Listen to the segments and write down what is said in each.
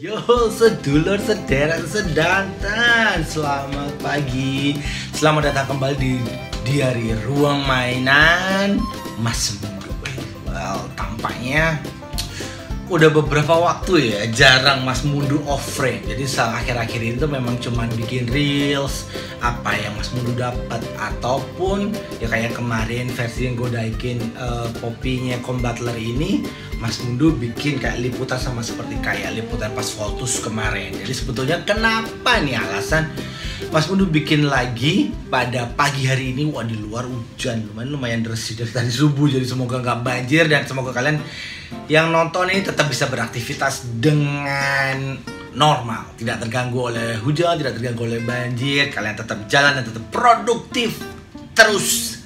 Yo, sedulur, sedherek, sedanten, selamat pagi. Selamat datang kembali di Diari Ruang Mainan Mas Mundu. Well, tampaknya udah beberapa waktu ya jarang Mas Mundu off frame. Jadi akhir-akhir ini tuh memang cuman bikin reels apa yang Mas Mundu dapat, ataupun ya kayak kemarin versi yang gue naikin kopinya Combatler ini, Mas Mundu bikin kayak liputan sama seperti kayak liputan pas Voltus kemarin. Jadi sebetulnya kenapa nih alasan Mas Mundu bikin lagi pada pagi hari ini? Wah, di luar hujan lumayan deras dari tadi subuh. Jadi semoga nggak banjir dan semoga kalian yang nonton ini tetap bisa beraktivitas dengan normal, tidak terganggu oleh hujan, tidak terganggu oleh banjir. Kalian tetap jalan dan tetap produktif terus.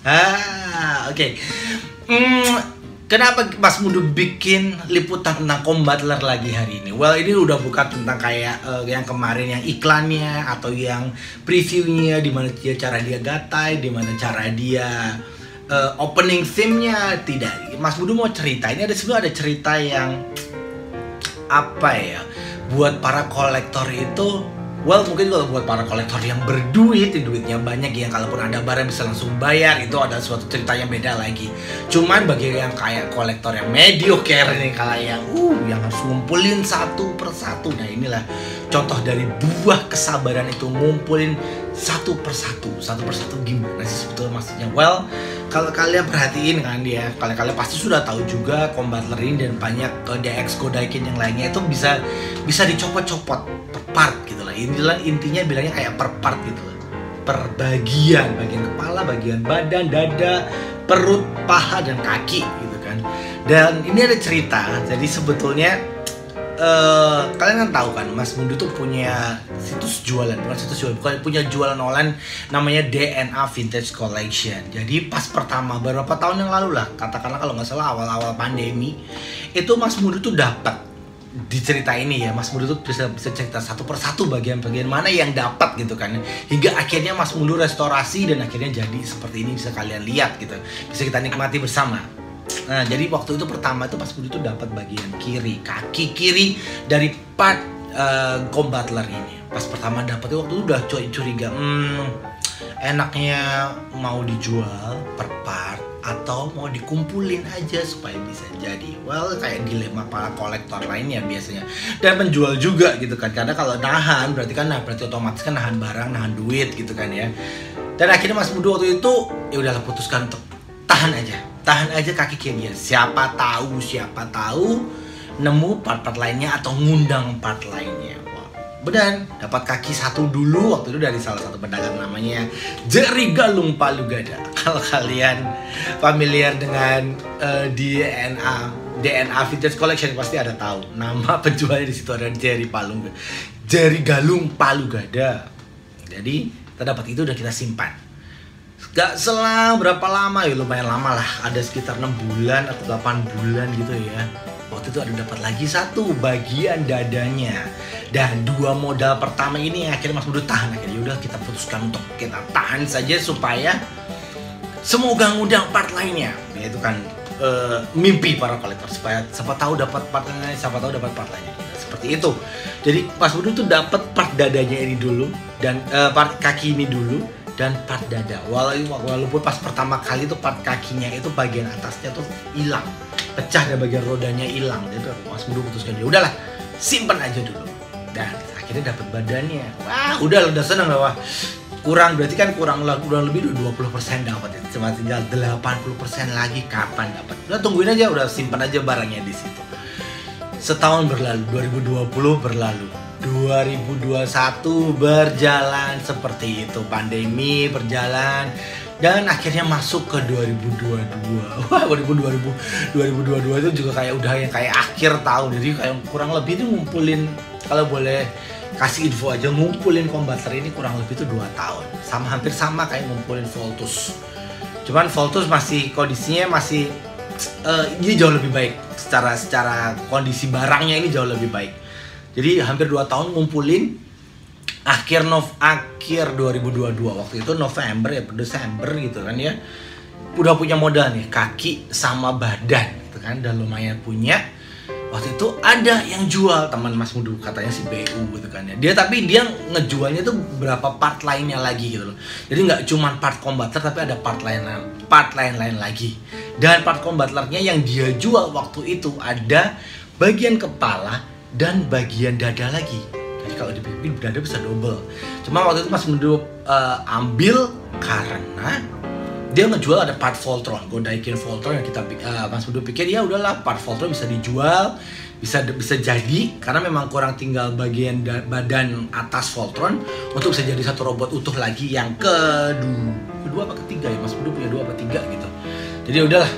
Oke. Kenapa Mas Mundu bikin liputan tentang Combatler lagi hari ini? Well, ini udah bukan tentang kayak yang kemarin yang iklannya atau yang previewnya, dimana cara dia gatai, dimana cara dia opening theme-nya. Tidak, Mas Mundu mau cerita. Ini sebenarnya ada cerita yang apa ya, buat para kolektor itu. Well, mungkin kalau buat para kolektor yang berduit, duitnya banyak, yang kalaupun ada barang bisa langsung bayar, itu ada suatu cerita yang beda lagi. Cuman bagi yang kayak kolektor yang mediocre nih, kayak yang harus ngumpulin satu persatu. Nah, inilah contoh dari buah kesabaran itu, ngumpulin satu persatu gimana sih sebetulnya maksudnya? Well, kalau kalian perhatiin kan dia, kalian pasti sudah tahu juga Combatler ini dan banyak DX Godaikin yang lainnya itu bisa dicopot-copot per part gitu lah. Inilah intinya bilangnya kayak per part gitu lah. Per bagian kepala, bagian badan, dada, perut, paha dan kaki gitu kan. Dan ini ada cerita. Jadi sebetulnya kalian kan tahu kan, Mas Mundu tuh punya situs jualan, punya jualan online namanya DNA Vintage Collection. Jadi pas pertama beberapa tahun yang lalu lah, katakanlah kalau nggak salah awal-awal pandemi, itu Mas Mundu tuh dapat di cerita ini ya, Mas Mundu tuh bisa cerita satu persatu bagian-bagian mana yang dapat gitu kan, hingga akhirnya Mas Mundu restorasi dan akhirnya jadi seperti ini, bisa kalian lihat gitu, bisa kita nikmati bersama. Nah, jadi waktu itu pertama itu Mas Mundu tuh dapat bagian kiri, kaki kiri dari part Combatler ini. Pas pertama dapat waktu itu udah curiga, enaknya mau dijual per part atau mau dikumpulin aja supaya bisa jadi. Well, kayak dilema para kolektor lainnya biasanya, dan penjual juga gitu kan, karena kalau nahan berarti otomatis kan nahan barang, nahan duit gitu kan ya. Dan akhirnya Mas Mundu waktu itu ya udahlah putuskan untuk tahan aja kaki kirinya. Siapa tahu nemu part-part lainnya atau ngundang part lainnya. Wah, benar, dapat kaki satu dulu waktu itu dari salah satu pedagang namanya Jerry Galung Palu Gada. Kalau kalian familiar dengan DNA Vintage Collection pasti ada tahu nama penjualnya. Di situ ada Jerry Galung Palu Gada. Jadi kita dapat itu, udah kita simpan. Gak selang berapa lama ya, lumayan lama lah, ada sekitar 6 bulan atau 8 bulan gitu ya. Waktu itu ada dapat lagi satu bagian dadanya, dan dua modal pertama ini akhirnya Mas Mundu tahan. Akhirnya udah kita putuskan untuk kita tahan saja supaya semoga ngundang part lainnya. Yaitu kan mimpi para kolektor, supaya siapa tahu dapat part lainnya, seperti itu. Jadi Mas Mundu tuh dapat part dadanya ini dulu, dan part kaki ini dulu, dan part dada. Walaupun pas pertama kali tuh part kakinya itu bagian atasnya tuh hilang, pecah, dan bagian rodanya hilang. Jadi Mas Mundu putuskan ya udahlah, simpen aja dulu. Dan akhirnya dapat badannya. Wah, udah seneng lah. Wah, berarti kan kurang lebih 20% dapat ya. Cuma tinggal 80% lagi kapan dapat. Udah tungguin aja, udah simpen aja barangnya di situ. Setahun berlalu, 2020 berlalu. 2021 berjalan seperti itu, pandemi berjalan, dan akhirnya masuk ke 2022. Wah, 2022 itu juga kayak udah yang kayak akhir tahun. Jadi kayak kurang lebih itu ngumpulin, kalau boleh kasih info aja, ngumpulin Combatler ini kurang lebih itu 2 tahun. Hampir sama kayak ngumpulin Voltus. Cuman Voltus masih kondisinya masih ini jauh lebih baik, secara kondisi barangnya ini jauh lebih baik. Jadi hampir 2 tahun ngumpulin. Akhir 2022, waktu itu November ya, Desember gitu kan ya, udah punya modal nih, kaki sama badan gitu kan, dan lumayan punya. waktu itu ada yang jual, teman Mas Mudu katanya si BU gitu kan ya. Tapi dia ngejualnya tuh berapa part lainnya lagi gitu loh. Jadi nggak cuma part combattler tapi ada part lain lagi. Dan part combattlernya yang dia jual waktu itu ada bagian kepala dan bagian dada lagi. Jadi kalau dipikir dada bisa double. Cuma waktu itu Mas Mudu ambil karena dia ngejual ada part Voltron, Gundaikin Voltron yang kita Mas Mudu pikir ya udahlah part Voltron bisa dijual, bisa jadi karena memang kurang tinggal bagian badan atas Voltron untuk bisa jadi satu robot utuh lagi yang kedua apa ketiga ya, Mas Mudu punya 2 apa 3 gitu. Jadi udahlah,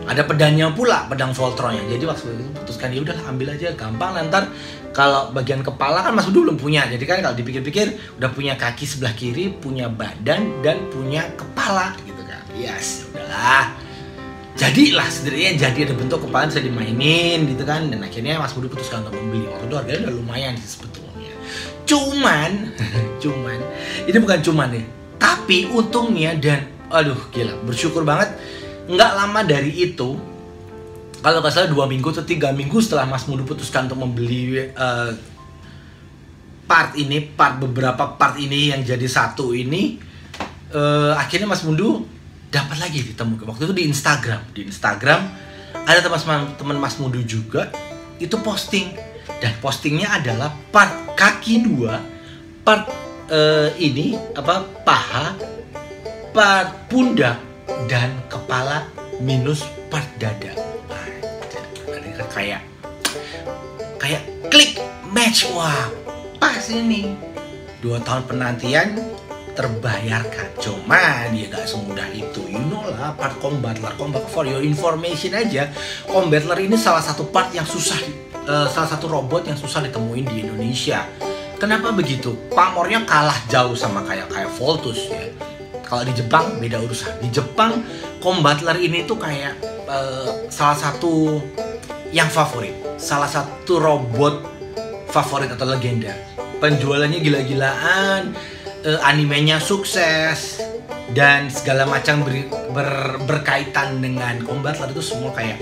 ada pedangnya pula, pedang Voltronnya. Jadi waktu itu putuskan ya udahlah ambil aja, gampang nanti kalau bagian kepala kan Mas Mudu belum punya. Jadi kan kalau dipikir-pikir udah punya kaki sebelah kiri, punya badan dan punya kepala gitu kan. Yes, udahlah. Jadilah sebenarnya jadi ada bentuk kepala bisa dimainin gitu kan. Dan akhirnya Mas Mudu putuskan untuk membeli. Waktu itu harganya udah lumayan sih sebetulnya. Cuman ini bukan cuman ya. Tapi untungnya dan aduh gila, bersyukur banget nggak lama dari itu, kalau nggak salah 2 minggu atau 3 minggu setelah Mas Mudu putuskan untuk membeli beberapa part ini yang jadi satu ini, akhirnya Mas Mudu dapat lagi ditemukan waktu itu di Instagram ada teman Mas Mudu juga itu posting, dan postingnya adalah part kaki 2, part ini apa paha, part pundak dan kepala minus part dada. Nah, kayak klik match, wah pas ini 2 tahun penantian terbayarkan. Cuman ya gak semudah itu, you know lah, part combattler for your information aja, combattler ini salah satu part yang susah, salah satu robot yang susah ditemuin di Indonesia. Kenapa begitu? Pamornya kalah jauh sama kayak Voltus ya. Kalau di Jepang beda urusan. Di Jepang combattler ini tuh kayak salah satu yang favorit, salah satu robot favorit atau legenda. Penjualannya gila-gilaan, animenya sukses, dan segala macam berkaitan dengan combattler itu semua kayak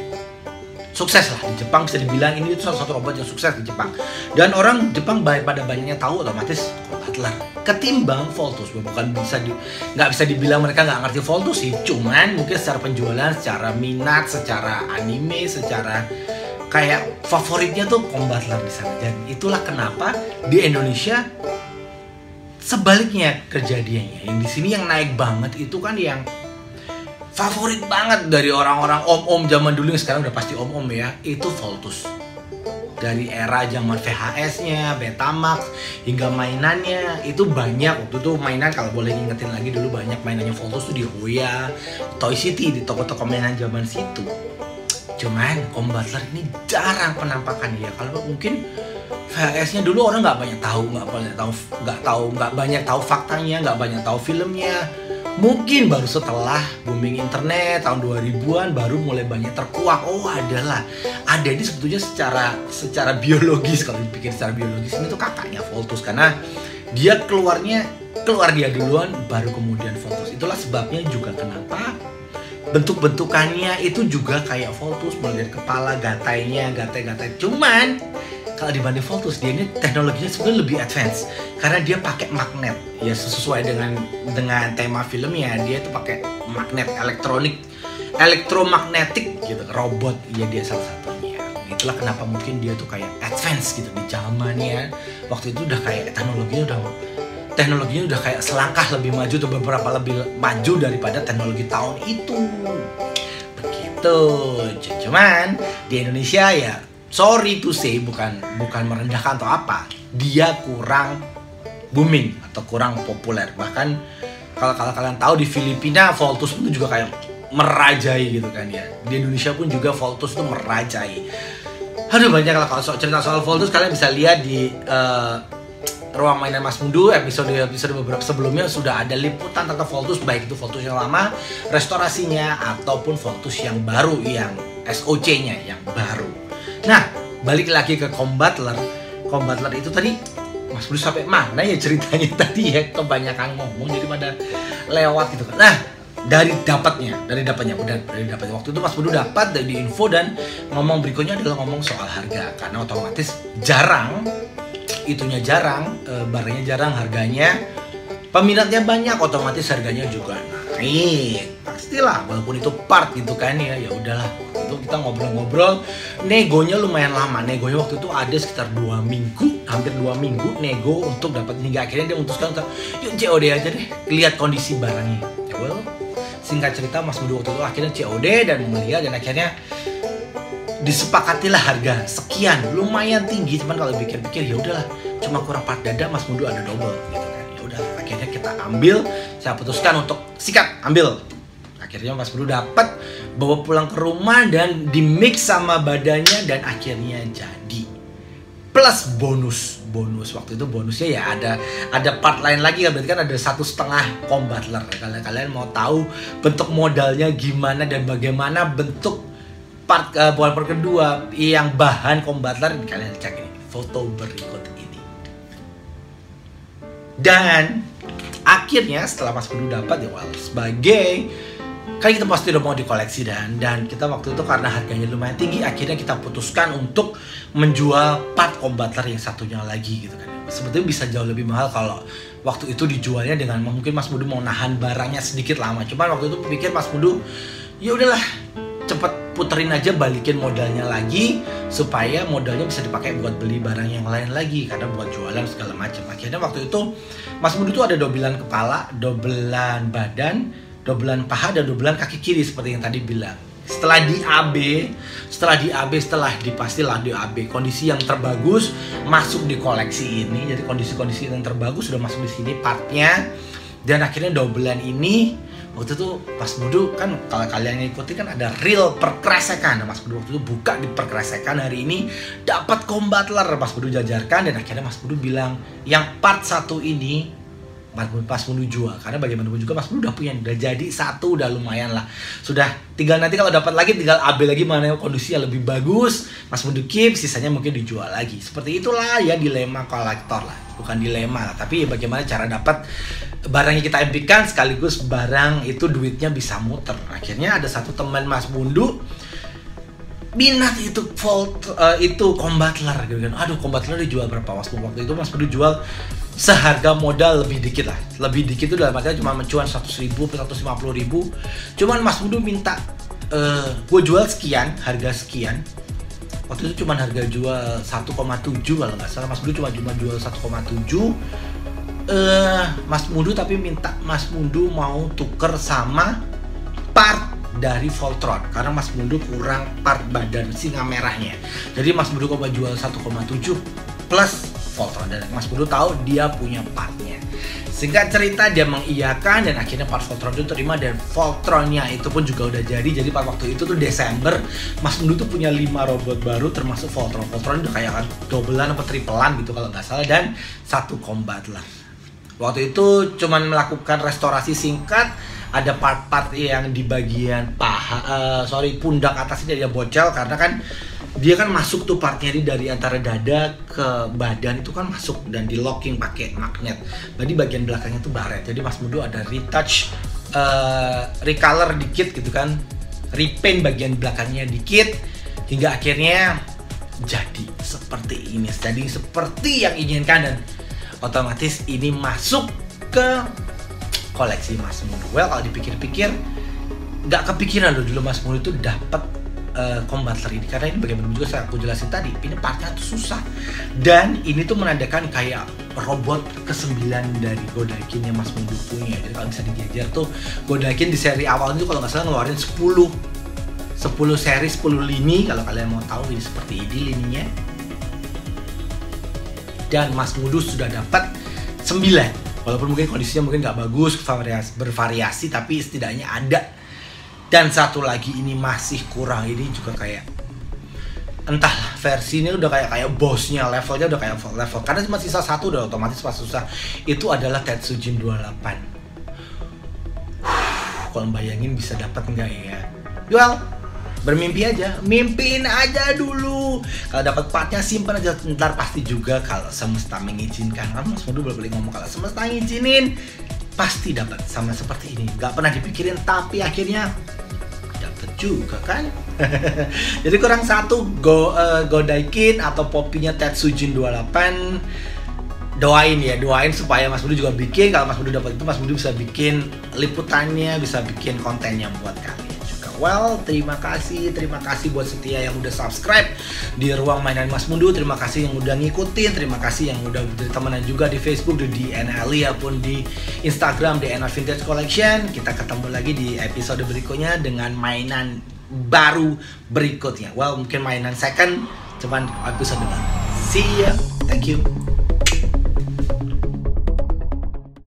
sukses lah di Jepang. Bisa dibilang ini itu salah satu robot yang sukses di Jepang, dan orang Jepang pada banyaknya tahu otomatis combattler ketimbang Voltus. Bukan nggak bisa dibilang mereka nggak ngerti Voltus sih, cuman mungkin secara penjualan, secara minat, secara anime, secara kayak favoritnya tuh combattler di sana. Dan itulah kenapa di Indonesia sebaliknya kejadiannya. Yang di sini yang naik banget itu kan yang favorit banget dari orang-orang om-om zaman dulu yang sekarang udah pasti om-om ya, itu Voltus. Dari era zaman VHS-nya, Betamax, hingga mainannya itu banyak. Waktu itu mainan, kalau boleh ngingetin lagi, dulu banyak mainannya Voltus tuh di Hoya, Toy City, di toko-toko mainan zaman situ. Cuman combattler ini jarang penampakannya ya. Kalau mungkin VHS-nya dulu orang nggak banyak tahu faktanya, nggak banyak tahu filmnya. Mungkin baru setelah booming internet tahun 2000-an baru mulai banyak terkuak. Oh ada ini sebetulnya secara biologis, kalau dipikir secara biologis ini tuh kakaknya Voltus, karena dia keluar dia duluan baru kemudian Voltus. Itulah sebabnya juga kenapa bentuk-bentukannya itu juga kayak Voltus, mulai dari kepala, gatai. Cuman kalau dibanding Voltus, dia ini teknologinya sebenarnya lebih advance karena dia pakai magnet. Ya sesuai dengan tema filmnya, dia itu pakai magnet elektromagnetik gitu, robot. Ya dia salah satunya. Itulah kenapa mungkin dia tuh kayak advance gitu di zamannya. Waktu itu udah kayak teknologinya udah kayak selangkah lebih maju atau beberapa lebih maju daripada teknologi tahun itu. Begitu. Cuman di Indonesia ya, sorry to say, bukan merendahkan atau apa, dia kurang booming atau kurang populer. Bahkan kalau kalian tahu di Filipina Voltus itu juga kayak merajai gitu kan ya. Di Indonesia pun juga Voltus itu merajai. Aduh banyak lah, kalau cerita soal Voltus kalian bisa lihat di Ruang Mainan Mas Mudu episode beberapa sebelumnya sudah ada liputan tentang Voltus, baik itu Voltus yang lama, restorasinya, ataupun Voltus yang baru, yang SOC-nya yang baru. Nah, balik lagi ke combattler itu tadi Mas Bruce sampai mana ya ceritanya tadi ya, kebanyakan ngomong jadi pada lewat gitu kan. Nah, dari dapatnya benar dari dapatnya waktu itu Mas Pudu dapat dari info dan ngomong berikutnya adalah ngomong soal harga, karena otomatis jarang barangnya jarang, harganya peminatnya banyak, otomatis harganya juga naik pastilah, walaupun itu part gitu kan ya. Ya udahlah, itu kita ngobrol-ngobrol, negonya lumayan lama. Negonya waktu itu ada sekitar 2 minggu, hampir 2 minggu nego untuk dapat, hingga akhirnya dia memutuskan untuk yuk COD aja deh, lihat kondisi barangnya. Well, singkat cerita Mas Pudu waktu itu akhirnya COD dan melihat, dan akhirnya disepakatilah harga sekian, lumayan tinggi, cuman kalau pikir-pikir ya udahlah, cuma kurang part dada, Mas Pudu ada double gitu kan. Ya udah, akhirnya kita ambil, saya putuskan untuk sikat ambil. Akhirnya Mas Pudu dapat, bawa pulang ke rumah dan di mix sama badannya, dan akhirnya jadi. Plus bonus waktu itu bonusnya ya ada part lain lagi kan, berarti kan ada 1,5 combatler. Kalau kalian mau tahu bentuk modalnya gimana dan bagaimana bentuk part kedua yang bahan combatler, kalian cek ini foto berikut ini. Dan akhirnya setelah Mas Pudu dapat ya, sebagai kan kita pasti udah mau dikoleksi, dan kita waktu itu karena harganya lumayan tinggi, akhirnya kita putuskan untuk menjual part combatler yang satunya lagi gitu kan. Sebetulnya bisa jauh lebih mahal kalau waktu itu dijualnya, dengan mungkin Mas Pudu mau nahan barangnya sedikit lama. Cuman waktu itu pikir Mas Pudu, ya udahlah, cepet puterin aja, balikin modalnya lagi supaya modalnya bisa dipakai buat beli barang yang lain lagi, karena buat jualan segala macam. Akhirnya waktu itu Mas Pudu tuh ada dobelan kepala, dobelan badan, dobelan paha, dan dobelan kaki kiri seperti yang tadi bilang. Setelah di AB kondisi yang terbagus masuk di koleksi ini. Jadi kondisi-kondisi yang terbagus sudah masuk di sini partnya. Dan akhirnya dobelan ini waktu itu Mas Pudu kan, kalau kalian ngikutin kan ada real perkresekan. Nah, Mas Pudu waktu itu buka di perkresekan, hari ini dapat combatler, Mas Pudu jajarkan, dan akhirnya Mas Pudu bilang yang part 1 ini Mas Pudu jual, karena bagaimanapun juga Mas Pudu udah punya, udah jadi satu, udah lumayan lah. Sudah tinggal nanti kalau dapat lagi tinggal AB lagi mana kondisinya lebih bagus, Mas Pudu keep, sisanya mungkin dijual lagi. Seperti itulah ya dilema kolektor lah, bukan dilema lah, tapi ya bagaimana cara dapat barang yang kita impikan sekaligus barang itu duitnya bisa muter. Akhirnya ada satu teman Mas Pudu minat itu itu combatler gitu kan. Aduh, combatler dijual berapa Mas Pudu? Waktu itu Mas Pudu jual seharga modal lebih dikit lah. Lebih dikit itu dalam artinya cuma mencuan 100.000 atau 150.000. Cuman Mas Pudu minta gue jual sekian, harga sekian. Waktu itu cuma harga jual 1,7 kalau nggak salah. Mas Pudu cuma jual 1,7. Mas Pudu tapi minta Mas Pudu mau tuker sama part dari Voltron, karena Mas Pudu kurang part badan singa merahnya. Jadi Mas Pudu coba jual 1,7 plus Voltron, dan Mas Pudu tahu dia punya partnya. Singkat cerita dia mengiyakan, dan akhirnya part Voltron itu terima, dan Voltronnya itu pun juga udah jadi. Jadi pada waktu itu tuh Desember, Mas Pudu tuh punya 5 robot baru termasuk Voltron. Voltron udah kayak dobelan apa triplean gitu kalau nggak salah, dan 1 combatler. Waktu itu cuman melakukan restorasi singkat, ada part-part yang di bagian pundak atasnya dia bocel, karena kan dia kan masuk tuh partnya dari antara dada ke badan itu kan masuk, dan di locking pakai magnet. Jadi bagian belakangnya tuh baret. Jadi Mas Pudu ada retouch, recolor dikit gitu kan, repaint bagian belakangnya dikit, hingga akhirnya jadi seperti ini. Jadi seperti yang inginkan, dan otomatis ini masuk ke koleksi Mas Pudu. Well, kalau dipikir-pikir nggak kepikiran loh dulu Mas Pudu itu dapat combatler ini, karena ini bagaimana juga saya aku jelasin tadi, ini partnya tuh susah, dan ini tuh menandakan kayak robot ke-9 dari Godaikin yang Mas Pudu punya. Jadi kalau bisa dijajar tuh Godaikin di seri awal itu kalau nggak salah ngeluarin 10 seri 10 lini. Kalau kalian mau tahu ini seperti ini lininya, dan Mas Pudu sudah dapat 9. Walaupun mungkin kondisinya mungkin nggak bagus, bervariasi, tapi setidaknya ada. Dan satu lagi ini masih kurang, ini juga kayak entahlah, versinya udah kayak bosnya, levelnya udah kayak level, karena cuma sisa 1 udah otomatis pas susah. Itu adalah Tetsujin 28. Kalau bayangin bisa dapat nggak ya? Well, bermimpi aja, mimpiin aja dulu. Kalau dapat partnya simpan aja, ntar pasti juga kalau semesta mengizinkan. Kan Mas Pudu boleh ngomong kalau semesta ngizinin, pasti dapat, sama seperti ini. Gak pernah dipikirin tapi akhirnya dapat juga kan. Jadi kurang satu Godaikin atau Poppy-nya Tetsujin 28. Doain supaya Mas Budi juga bikin. Kalau Mas Budi dapat itu, Mas Budi bisa bikin liputannya, bisa bikin kontennya buat kalian juga. Well, terima kasih buat setia yang udah subscribe di Ruang Mainan Mas Mundu. Terima kasih yang udah ngikutin, terima kasih yang udah temenan juga di Facebook, di DNLI ataupun di Instagram DNL Vintage Collection. Kita ketemu lagi di episode berikutnya dengan mainan baru berikutnya. Well, mungkin mainan second, cuman episode baru. See ya. Thank you.